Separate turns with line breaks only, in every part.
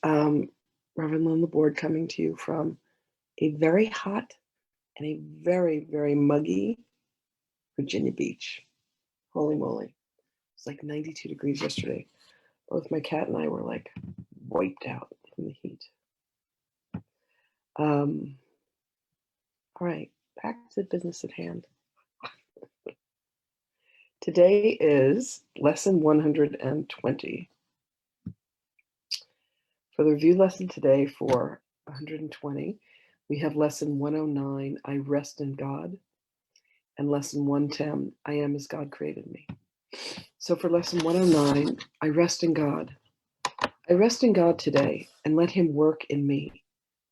Reverend Lynn LaBorde coming to you from a very hot and a very, very muggy Virginia Beach. Holy moly. It's like 92 degrees yesterday. Both my cat and I were like wiped out from the heat. All right, back to the business at hand. Today is lesson 120. For the review lesson today for 120, we have lesson 109, I rest in God, and lesson 110, I am as God created me. So for lesson 109, I rest in God. I rest in God today and let him work in me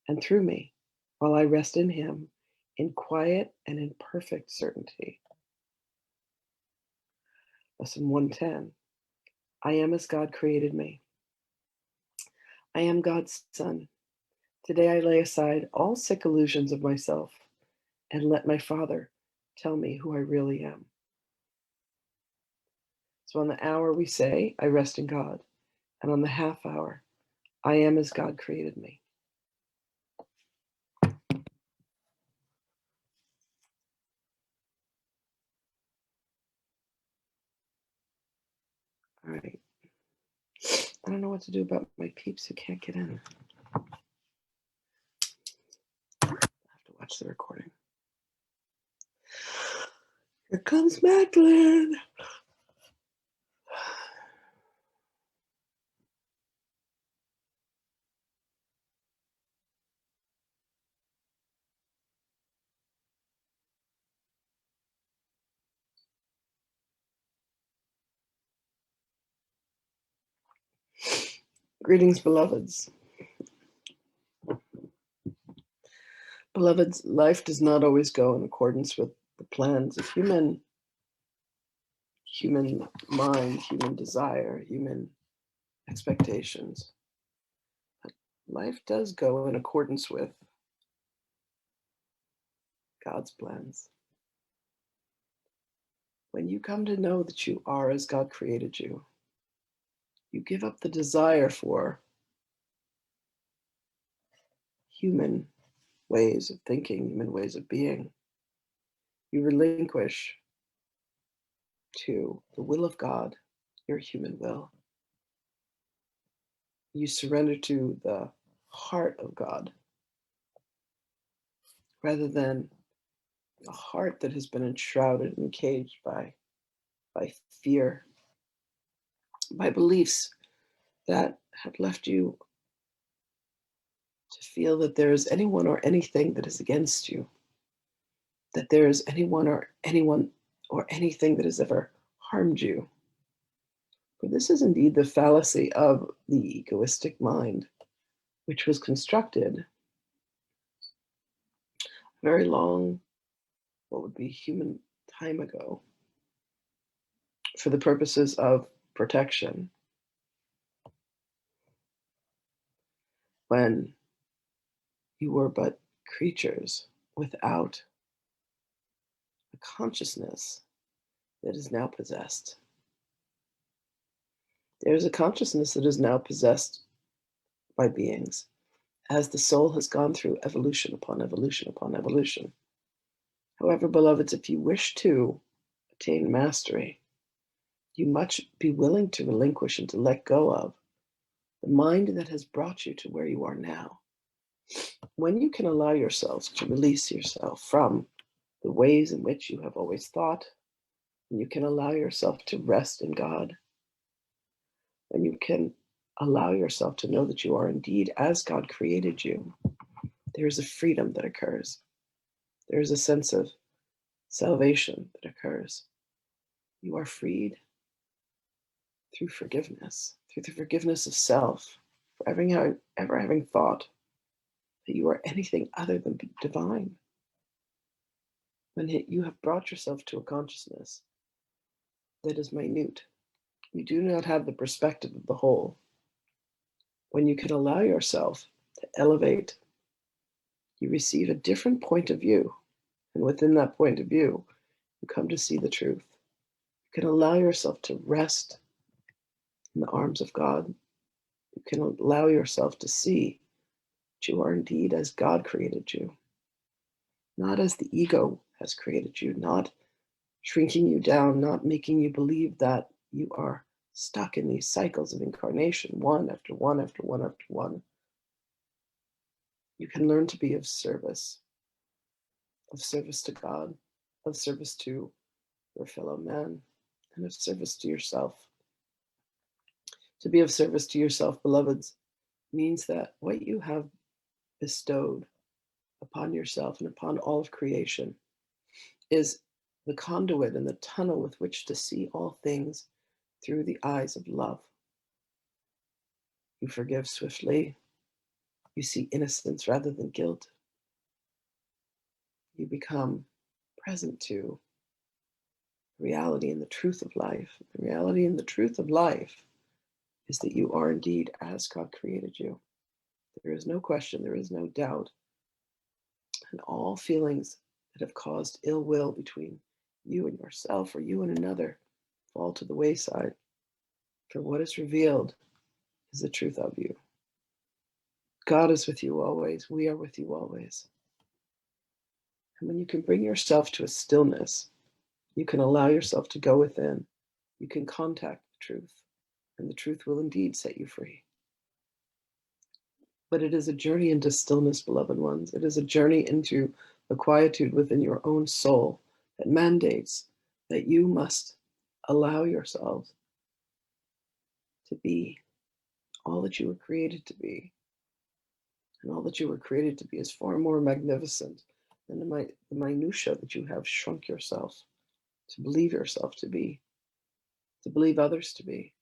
and through me while I rest in him in quiet and in perfect certainty. Lesson 110, I am as God created me. I am God's son. Today I lay aside all sick illusions of myself and let my Father tell me who I really am. So on the hour we say, I rest in God, and on the half hour, I am as God created me. All right. I don't know what to do about my peeps who can't get in. I have to watch the recording. Here comes Magdalene. Greetings, beloveds. Beloveds, life does not always go in accordance with the plans of human mind, human desire, human expectations. But life does go in accordance with God's plans. When you come to know that you are as God created you, you give up the desire for human ways of thinking, human ways of being. You relinquish to the will of God, your human will. You surrender to the heart of God rather than a heart that has been enshrouded and caged by fear, by beliefs that have left you to feel that there is anyone or anything that is against you, that there is anyone or anything that has ever harmed you. For this is indeed the fallacy of the egoistic mind, which was constructed a very long, what would be human time ago, for the purposes of protection. When you were but creatures without a consciousness that is now possessed. There is a consciousness that is now possessed by beings as the soul has gone through evolution upon evolution upon evolution. However, beloveds, if you wish to attain mastery, you must be willing to relinquish and to let go of the mind that has brought you to where you are now. When you can allow yourselves to release yourself from the ways in which you have always thought, when you can allow yourself to rest in God, when you can allow yourself to know that you are indeed as God created you, there is a freedom that occurs. There is a sense of salvation that occurs. You are freed through forgiveness, through the forgiveness of self, for ever having thought that you are anything other than divine. When you have brought yourself to a consciousness that is minute, you do not have the perspective of the whole. When you can allow yourself to elevate, you receive a different point of view. And within that point of view, you come to see the truth. You can allow yourself to rest in the arms of God. You can allow yourself to see that you are indeed as God created you, not as the ego has created you, not shrinking you down, not making you believe that you are stuck in these cycles of incarnation, one after one after one after one. You can learn to be of service to God, of service to your fellow man, and of service to yourself. To be of service to yourself, beloveds, means that what you have bestowed upon yourself and upon all of creation is the conduit and the tunnel with which to see all things through the eyes of love. You forgive swiftly. You see innocence rather than guilt. You become present to reality and the truth of life. The reality and the truth of life is that you are indeed as God created you. There is no question, there is no doubt. And all feelings that have caused ill will between you and yourself or you and another fall to the wayside. For what is revealed is the truth of you. God is with you always. We are with you always. And when you can bring yourself to a stillness, you can allow yourself to go within. You can contact the truth, and the truth will indeed set you free. But it is a journey into stillness, beloved ones. It is a journey into the quietude within your own soul that mandates that you must allow yourselves to be all that you were created to be. And all that you were created to be is far more magnificent than the minutiae that you have shrunk yourself to believe yourself to be, to believe others to be.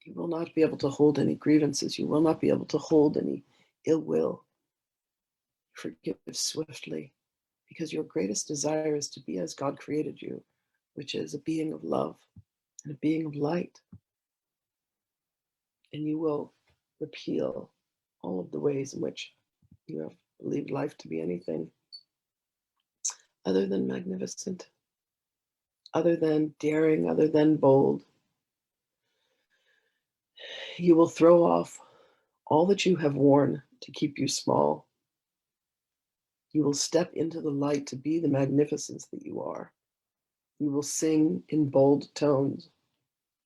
You will not be able to hold any grievances. You will not be able to hold any ill will. Forgive swiftly, because your greatest desire is to be as God created you, which is a being of love and a being of light. And you will repeal all of the ways in which you have believed life to be anything other than magnificent, other than daring, other than bold. You will throw off all that you have worn to keep you small. You will step into the light to be the magnificence that you are. You will sing in bold tones.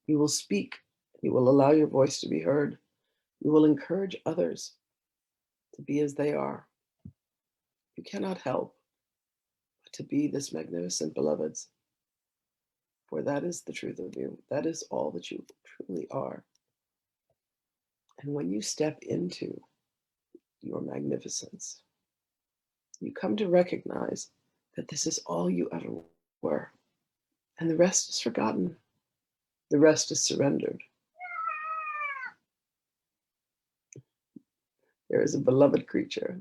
You will speak. You will allow your voice to be heard. You will encourage others to be as they are. You cannot help but to be this magnificent, beloveds, for that is the truth of you. That is all that you truly are. And when you step into your magnificence, you come to recognize that this is all you ever were. And the rest is forgotten. The rest is surrendered. There is a beloved creature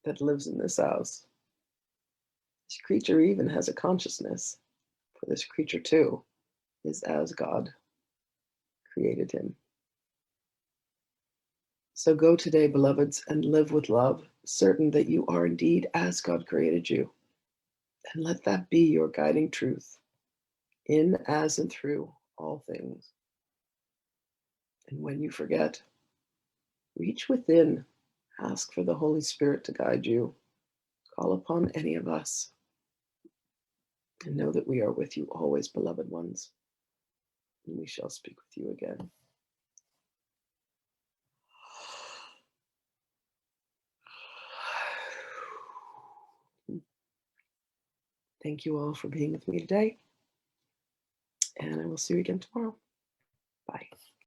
that lives in this house. This creature even has a consciousness, for this creature too is as God created him. So go today, beloveds, and live with love, certain that you are indeed as God created you. And let that be your guiding truth in, as, and through all things. And when you forget, reach within, ask for the Holy Spirit to guide you. Call upon any of us, and know that we are with you always, beloved ones, and we shall speak with you again. Thank you all for being with me today, and I will see you again tomorrow.